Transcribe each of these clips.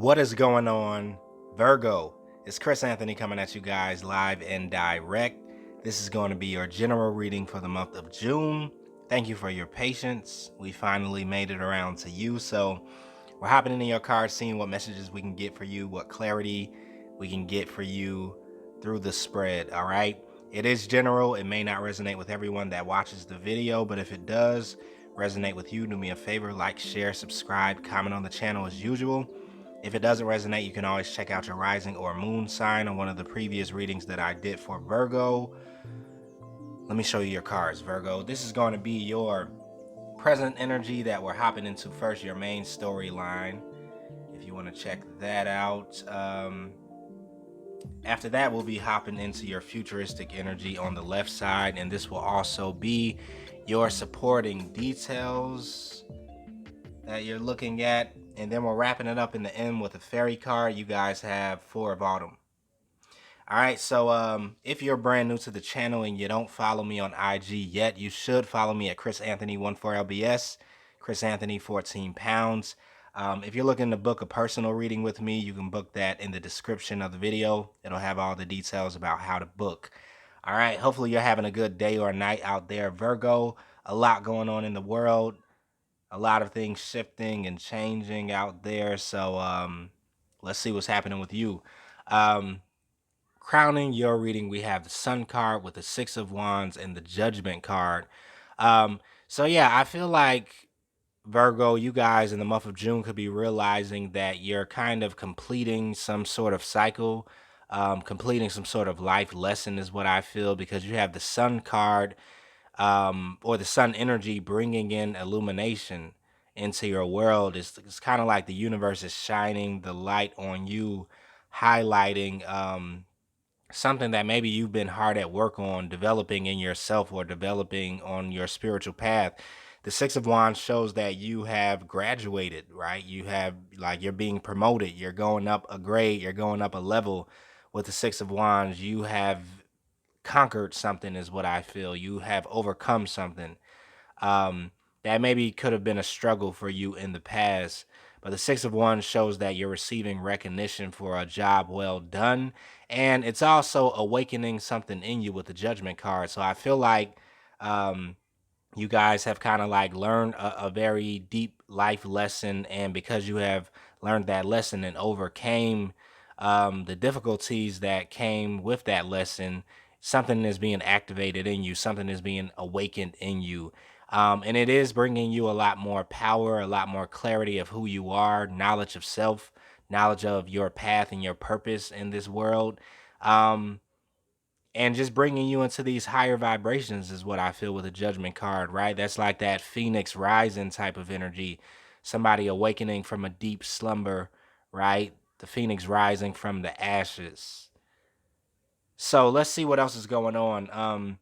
What is going on, Virgo? It's Chris Anthony coming at you guys live and direct. This is going to be your general reading for the month of June. Thank you for your patience. We finally made it around to you. So we're hopping into your cards, seeing what messages we can get for you, what clarity we can get for you through the spread. All right. It is general. It may not resonate with everyone that watches the video, but if it does resonate with you, do me a favor, like, share, subscribe, comment on the channel as usual. If it doesn't resonate, you can always check out your rising or moon sign on one of the previous readings that I did for Virgo. Let me show you your cards, Virgo. This is going to be your present energy that we're hopping into first, your main storyline, if you want to check that out. After that, we'll be hopping into your futuristic energy on the left side, and this will also be your supporting details that you're looking at. And then we're wrapping it up in the end with a fairy card. You guys have 4 of Autumn. All right, so if you're brand new to the channel and you don't follow me on IG yet, you should follow me at chrisanthony14lbs, Chris Anthony 14 pounds. If you're looking to book a personal reading with me, you can book that in the description of the video. It'll have all the details about how to book. All right, hopefully you're having a good day or night out there, Virgo. A lot going on in the world. A lot of things shifting and changing out there. So let's see what's happening with you. Crowning your reading, we have the Sun card with the 6 of Wands and the Judgment card. So yeah, I feel like Virgo, you guys in the month of June could be realizing that you're kind of completing some sort of cycle, completing some sort of life lesson is what I feel, because you have the Sun card, or the sun energy bringing in illumination into your world. It's kind of like the universe is shining the light on you, highlighting something that maybe you've been hard at work on developing in yourself or developing on your spiritual path. The 6 of Wands shows that you have graduated, right? You have, like, you're being promoted, you're going up a grade, you're going up a level. With the 6 of Wands, you have conquered something is what I feel. You have overcome something that maybe could have been a struggle for you in the past. But the 6 of Wands shows that you're receiving recognition for a job well done. And it's also awakening something in you with the Judgment card. So I feel like you guys have kind of like learned a very deep life lesson. And because you have learned that lesson and overcame the difficulties that came with that lesson, something is being activated in you, something is being awakened in you. And it is bringing you a lot more power, a lot more clarity of who you are, knowledge of self, knowledge of your path and your purpose in this world. And just bringing you into these higher vibrations is what I feel with the Judgment card, right? That's like that Phoenix rising type of energy, somebody awakening from a deep slumber, right? The Phoenix rising from the ashes. So let's see what else is going on.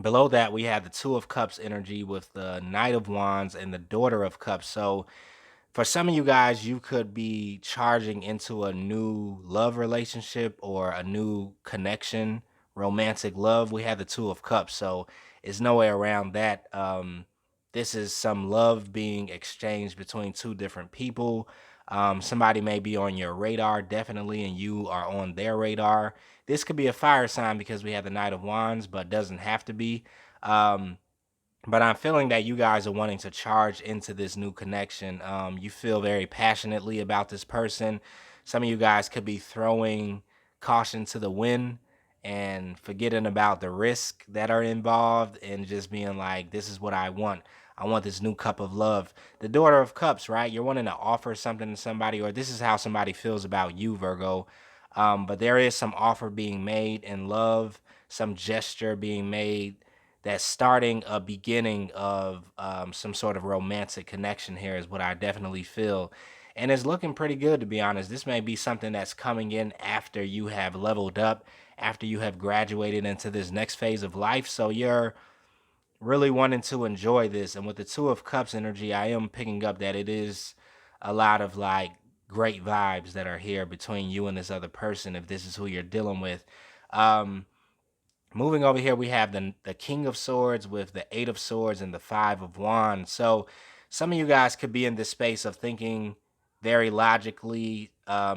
Below that, we have the 2 of Cups energy with the Knight of Wands and the Daughter of Cups. So for some of you guys, you could be charging into a new love relationship or a new connection, romantic love. We have the 2 of Cups, so it's no way around that. This is some love being exchanged between 2 different people. Somebody may be on your radar, definitely, and you are on their radar. This could be a fire sign because we have the Knight of Wands, but doesn't have to be. But I'm feeling that you guys are wanting to charge into this new connection. You feel very passionately about this person. Some of you guys could be throwing caution to the wind and forgetting about the risk that are involved and just being like, this is what I want. I want this new cup of love. The Daughter of Cups, right? You're wanting to offer something to somebody, or this is how somebody feels about you, Virgo. But there is some offer being made in love, some gesture being made that's starting a beginning of some sort of romantic connection here is what I definitely feel. And it's looking pretty good, to be honest. This may be something that's coming in after you have leveled up, after you have graduated into this next phase of life. So you're really wanting to enjoy this. And with the 2 of Cups energy, I am picking up that it is a lot of like great vibes that are here between you and this other person, if this is who you're dealing with. Moving over here, we have the King of Swords with the 8 of Swords and the 5 of Wands. So some of you guys could be in this space of thinking very logically,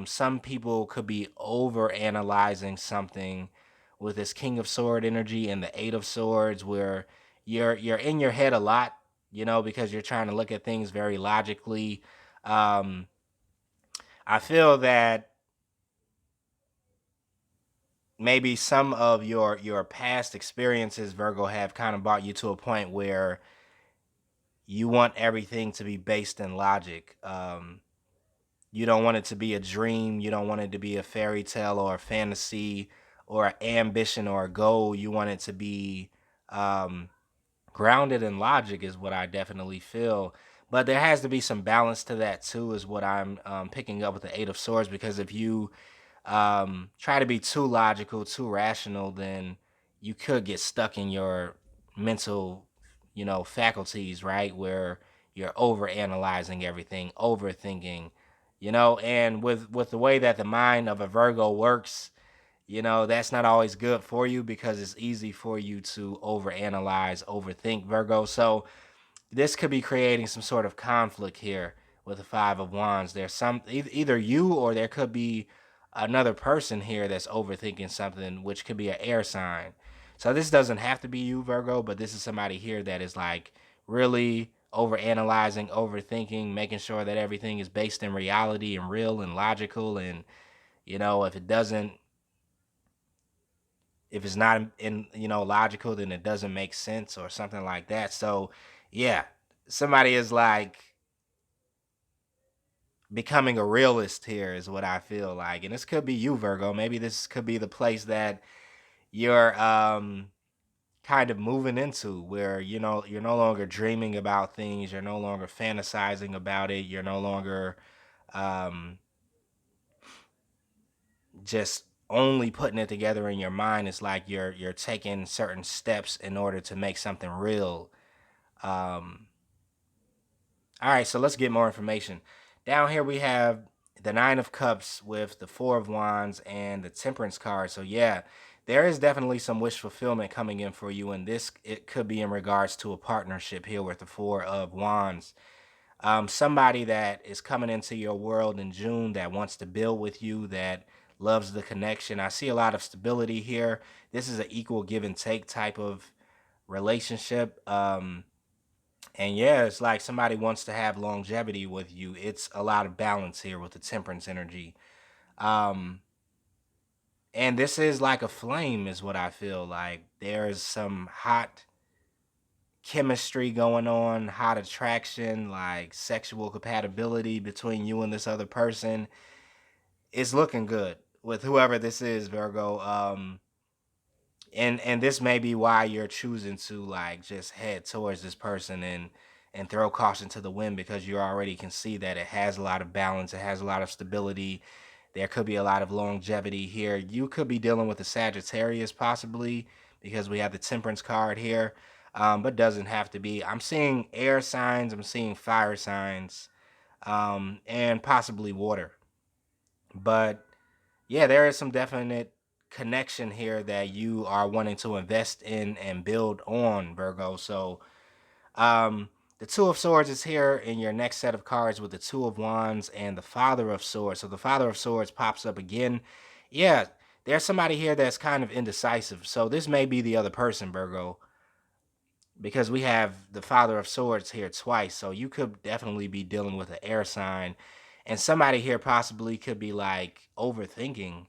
some people could be over analyzing something with this King of Sword energy and the Eight of Swords, where you're in your head a lot, because you're trying to look at things very logically. Um, I feel that maybe some of your past experiences, Virgo, have kind of brought you to a point where you want everything to be based in logic. You don't want it to be a dream. You don't want it to be a fairy tale or a fantasy or an ambition or a goal. You want it to be um, grounded in logic, is what I definitely feel. But there has to be some balance to that too, is what I'm picking up with the Eight of Swords. Because if you try to be too logical, too rational, then you could get stuck in your mental, faculties, right? Where you're over analyzing everything, overthinking, and with the way that the mind of a Virgo works, that's not always good for you, because it's easy for you to overanalyze, overthink, Virgo. So this could be creating some sort of conflict here with the Five of Wands. There's either you, or there could be another person here that's overthinking something, which could be an air sign. So this doesn't have to be you, Virgo, but this is somebody here that is like really over analyzing, overthinking, making sure that everything is based in reality and real and logical. And if it doesn't, if it's not in logical, then it doesn't make sense or something like that. So yeah, somebody is like becoming a realist here, is what I feel like. And this could be you, Virgo. Maybe this could be the place that you're kind of moving into, where you're no longer dreaming about things, you're no longer fantasizing about it, you're no longer um just only putting it together in your mind. It's like you're taking certain steps in order to make something real. um All right, so let's get more information. Down here we have the Nine of Cups with the Four of Wands and the Temperance card. So yeah, there is definitely some wish fulfillment coming in for you, and this, it could be in regards to a partnership here with the Four of Wands. Somebody that is coming into your world in June that wants to build with you, that loves the connection. I see a lot of stability here. This is an equal give and take type of relationship. And yeah, it's like somebody wants to have longevity with you. It's a lot of balance here with the Temperance energy. Um, and this is like a flame, is what I feel like. There's some hot chemistry going on, hot attraction, like sexual compatibility between you and this other person. It's looking good with whoever this is, Virgo. And this may be why you're choosing to like just head towards this person and throw caution to the wind, because you already can see that it has a lot of balance, it has a lot of stability. There could be a lot of longevity here. You could be dealing with a Sagittarius possibly, because we have the Temperance card here. But doesn't have to be. I'm seeing air signs, I'm seeing fire signs, and possibly water. But yeah, there is some definite connection here that you are wanting to invest in and build on, Virgo. So the Two of Swords is here in your next set of cards with the Two of Wands and the Father of Swords. So the Father of Swords pops up again. Yeah, there's somebody here that's kind of indecisive. So this may be the other person, Virgo, because we have the Father of Swords here twice. So you could definitely be dealing with an air sign. And somebody here possibly could be like overthinking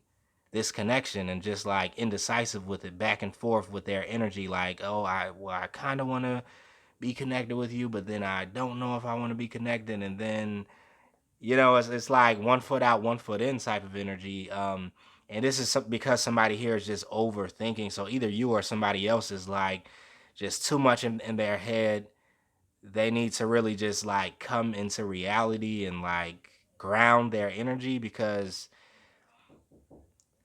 this connection and just like indecisive with it, back and forth with their energy. Like, oh, I kind of want to be connected with you, but then I don't know if I want to be connected. And then, it's like one foot out, one foot in type of energy. And this is because somebody here is just overthinking. So either you or somebody else is like just too much in their head. They need to really just like come into reality and like ground their energy, because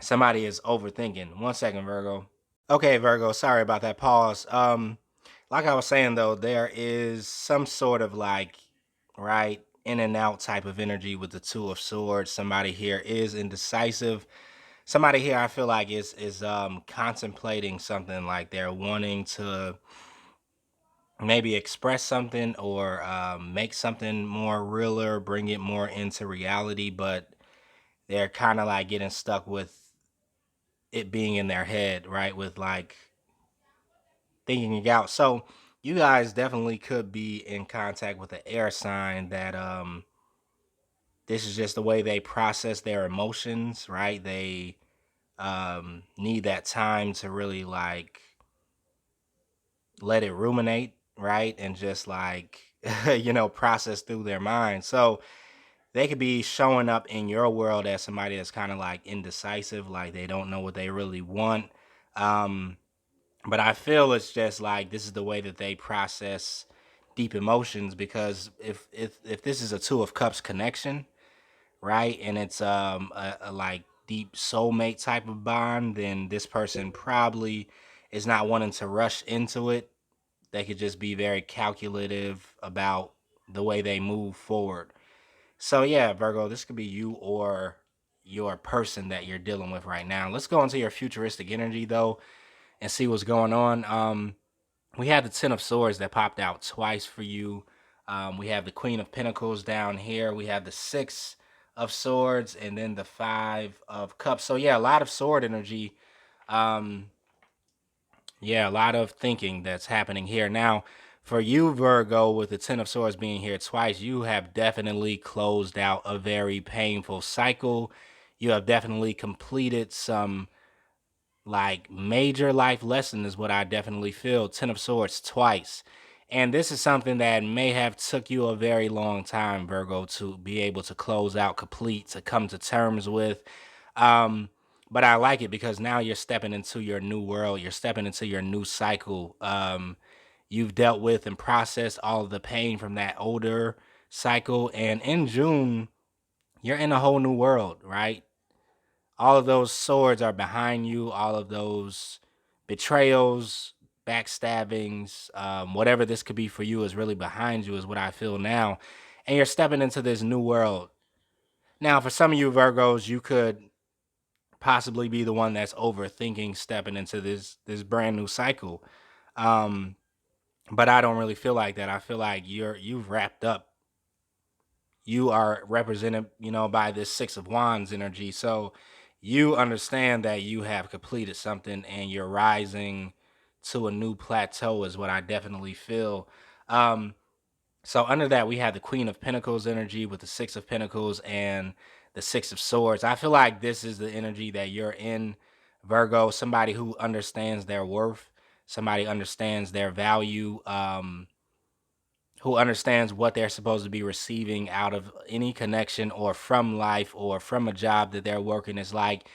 somebody is overthinking. 1 second, Virgo. Okay, Virgo, sorry about that pause. Like I was saying though, there is some sort of like, right, in and out type of energy with the Two of Swords. Somebody here is indecisive. Somebody here I feel like is contemplating something, like they're wanting to maybe express something or make something more realer, bring it more into reality, but they're kind of like getting stuck with it being in their head, right? With like thinking it out. So you guys definitely could be in contact with an air sign that this is just the way they process their emotions, right? They need that time to really like let it ruminate, right? And just like process through their mind. So they could be showing up in your world as somebody that's kind of like indecisive, like they don't know what they really want. Um, but I feel it's just like this is the way that they process deep emotions, because if this is a two of cups connection, right, and it's a like deep soulmate type of bond, then this person probably is not wanting to rush into it. They could just be very calculative about the way they move forward. So yeah, Virgo, this could be you or your person that you're dealing with right now. Let's go into your futuristic energy though and see what's going on. We have the Ten of Swords that popped out twice for you. We have the Queen of Pentacles down here. We have the Six of Swords and then the Five of Cups. So yeah, a lot of sword energy. Um, yeah, a lot of thinking that's happening here. Now, for you, Virgo, with the Ten of Swords being here twice, you have definitely closed out a very painful cycle. You have definitely completed some like major life lesson is what I definitely feel. Ten of Swords twice. And this is something that may have took you a very long time, Virgo, to be able to close out, complete, to come to terms with. Um, but I like it because now you're stepping into your new world. You're stepping into your new cycle. You've dealt with and processed all of the pain from that older cycle. And in June, you're in a whole new world, right? All of those swords are behind you. All of those betrayals, backstabbings, whatever this could be for you is really behind you, is what I feel now. And you're stepping into this new world. Now, for some of you Virgos, you could possibly be the one that's overthinking stepping into this brand new cycle. Um, but I don't really feel like that. I feel like you've wrapped up. You are represented, by this Six of Wands energy. So you understand that you have completed something and you're rising to a new plateau is what I definitely feel. Um, so under that, we have the Queen of Pentacles energy with the Six of Pentacles and the Six of Swords. I feel like this is the energy that you're in, Virgo. Somebody who understands their worth, somebody understands their value, who understands what they're supposed to be receiving out of any connection or from life or from a job that they're working. Is like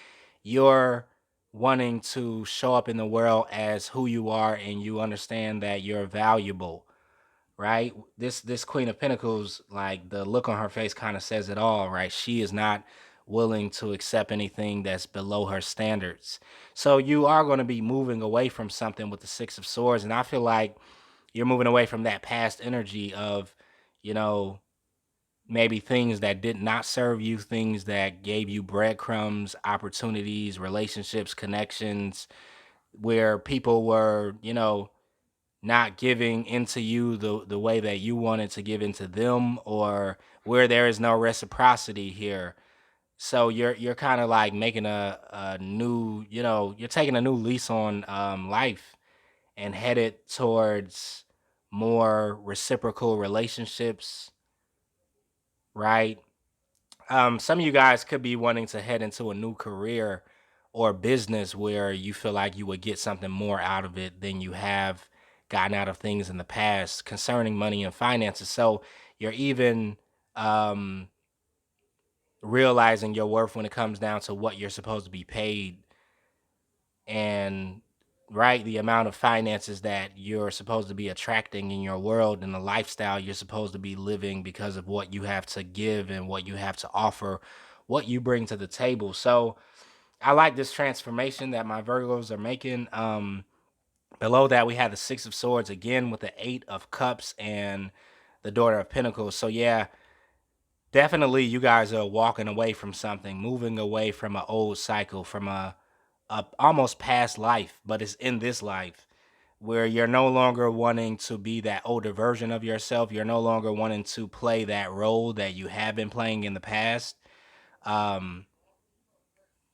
you're wanting to show up in the world as who you are and you understand that you're valuable, right? This Queen of Pentacles, like the look on her face kind of says it all, right? She is not willing to accept anything that's below her standards. So you are going to be moving away from something with the Six of Swords, and I feel like you're moving away from that past energy of, you know, maybe things that did not serve you, things that gave you breadcrumbs, opportunities, relationships, connections, where people were, not giving into you the way that you wanted to give into them, or where there is no reciprocity here. So you're kind of like making a new, you're taking a new lease on life and headed towards more reciprocal relationships, right? Some of you guys could be wanting to head into a new career or business where you feel like you would get something more out of it than you have gotten out of things in the past concerning money and finances. So you're even realizing your worth when it comes down to what you're supposed to be paid, and right, the amount of finances that you're supposed to be attracting in your world and the lifestyle you're supposed to be living because of what you have to give and what you have to offer, what you bring to the table. So I like this transformation that my Virgos are making. Below that, we have the Six of Swords again with the Eight of Cups and the Daughter of Pentacles. So yeah, definitely you guys are walking away from something, moving away from an old cycle, from a almost past life, but it's in this life where you're no longer wanting to be that older version of yourself. You're no longer wanting to play that role that you have been playing in the past.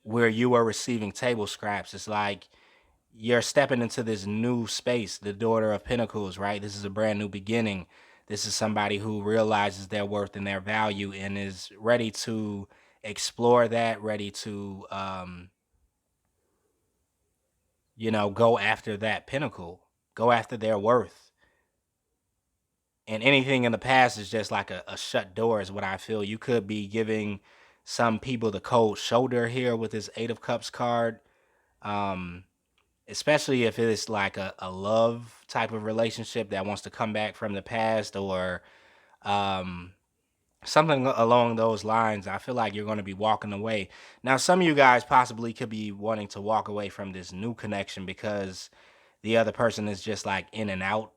where you are receiving table scraps. It's like you're stepping into this new space, the Daughter of Pentacles, right? This is a brand new beginning. This is somebody who realizes their worth and their value and is ready to explore that, ready to, go after that pinnacle, go after their worth. And anything in the past is just like a shut door, is what I feel. You could be giving some people the cold shoulder here with this Eight of Cups card. Um, Especially if it's like a love type of relationship that wants to come back from the past, or um, something along those lines. I feel like you're going to be walking away. Now, some of you guys possibly could be wanting to walk away from this new connection because the other person is just like in and out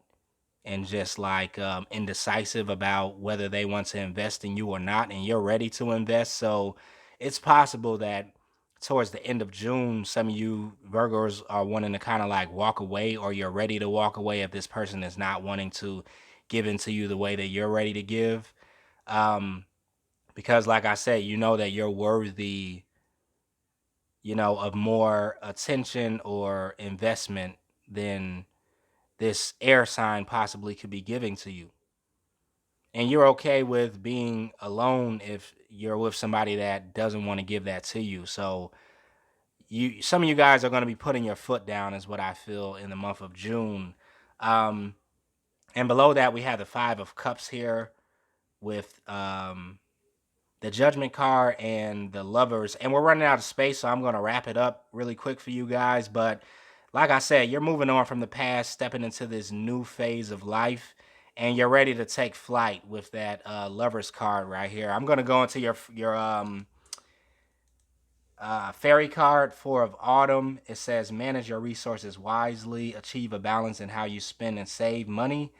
and just like indecisive about whether they want to invest in you or not, and you're ready to invest. So it's possible that towards the end of June, some of you Virgos are wanting to kind of like walk away, or you're ready to walk away if this person is not wanting to give into you the way that you're ready to give. Um, because like I said, you know that you're worthy, of more attention or investment than this air sign possibly could be giving to you. And you're okay with being alone if you're with somebody that doesn't want to give that to you. So some of you guys are going to be putting your foot down, is what I feel, in the month of June. Um, and below that, we have the Five of Cups here with the Judgment card and the Lovers. And we're running out of space, so I'm going to wrap it up really quick for you guys. But like I said, you're moving on from the past, stepping into this new phase of life, and you're ready to take flight with that Lovers card right here. I'm going to go into your fairy card, Four of Autumn. It says, manage your resources wisely, achieve a balance in how you spend and save money,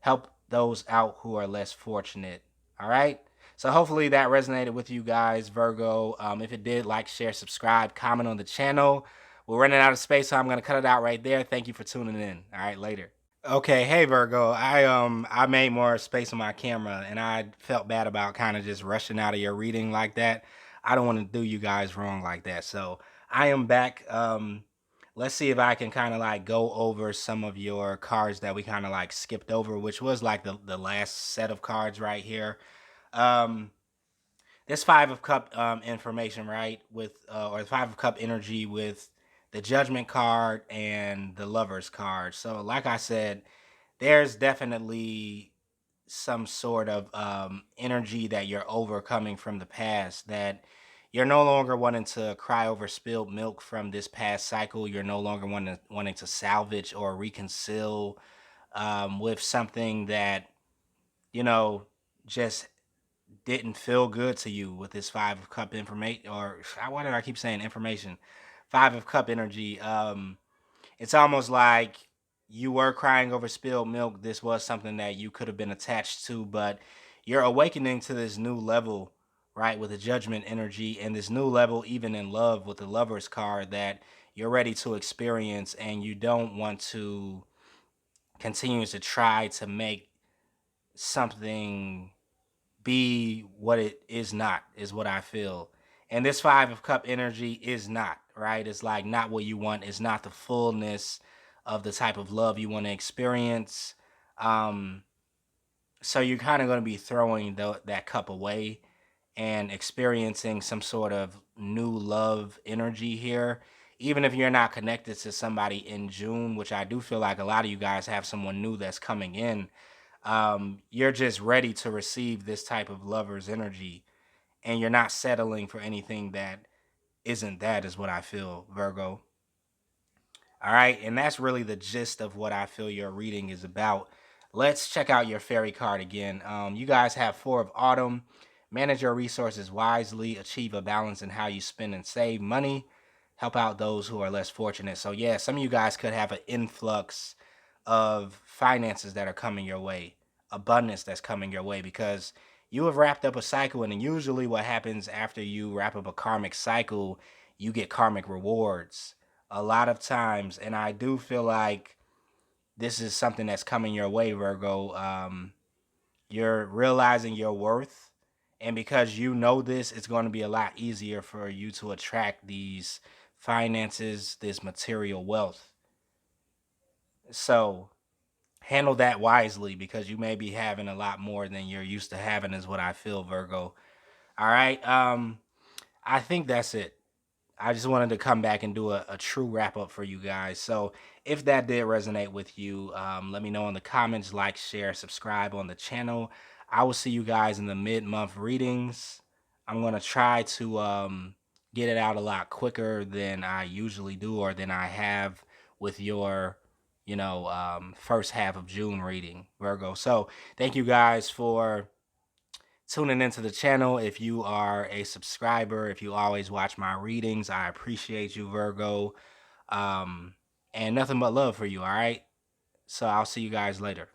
help those out who are less fortunate. All right. So hopefully that resonated with you guys, Virgo. If it did, like, share, subscribe, comment on the channel. We're running out of space, so I'm going to cut it out right there. Thank you for tuning in. All right, later. Okay, hey Virgo. I made more space on my camera, and I felt bad about kind of just rushing out of your reading like that. I don't want to do you guys wrong like that. So I am back. Let's see if I can kind of like go over some of your cards that we kind of like skipped over, which was like the last set of cards right here. Um this Five of Cup information, right? With or Five of Cup energy with the Judgment card and the Lovers card. So like I said, there's definitely some sort of energy that you're overcoming from the past, that you're no longer wanting to cry over spilled milk from this past cycle. You're no longer wanting to salvage or reconcile with something that, you know, just didn't feel good to you with this Five of Cup information. Or why did I keep saying information? Five of Cup energy. It's almost like you were crying over spilled milk. This was something that you could have been attached to, but you're awakening to this new level, right, with the Judgment energy, and this new level even in love with the Lovers card, that you're ready to experience, and you don't want to continue to try to make something be what it is not, is what I feel. And this Five of Cup energy is not, right? It's like not what you want. It's not the fullness of the type of love you want to experience. Um, so you're kind of going to be throwing that cup away and experiencing some sort of new love energy here. Even if you're not connected to somebody in June, which I do feel like a lot of you guys have someone new that's coming in, you're just ready to receive this type of lover's energy, and you're not settling for anything that isn't that, is what I feel, Virgo. All right, and that's really the gist of what I feel your reading is about. Let's check out your fairy card again. You guys have Four of Autumn. Manage your resources wisely, achieve a balance in how you spend and save money, help out those who are less fortunate. So yeah, some of you guys could have an influx of finances that are coming your way, abundance that's coming your way, because you have wrapped up a cycle. And usually what happens after you wrap up a karmic cycle, you get karmic rewards a lot of times. And I do feel like this is something that's coming your way, Virgo. You're realizing your worth, And because you know this, it's going to be a lot easier for you to attract these finances, this material wealth. So handle that wisely, because you may be having a lot more than you're used to having, is what I feel, Virgo. All right. I think that's it. I just wanted to come back and do a true wrap up for you guys. So if that did resonate with you, let me know in the comments, like, share, subscribe on the channel. I will see you guys in the mid-month readings. I'm going to try to get it out a lot quicker than I usually do, or than I have with your, first half of June reading, Virgo. So thank you guys for tuning into the channel. If you are a subscriber, if you always watch my readings, I appreciate you, Virgo. And nothing but love for you, all right? So I'll see you guys later.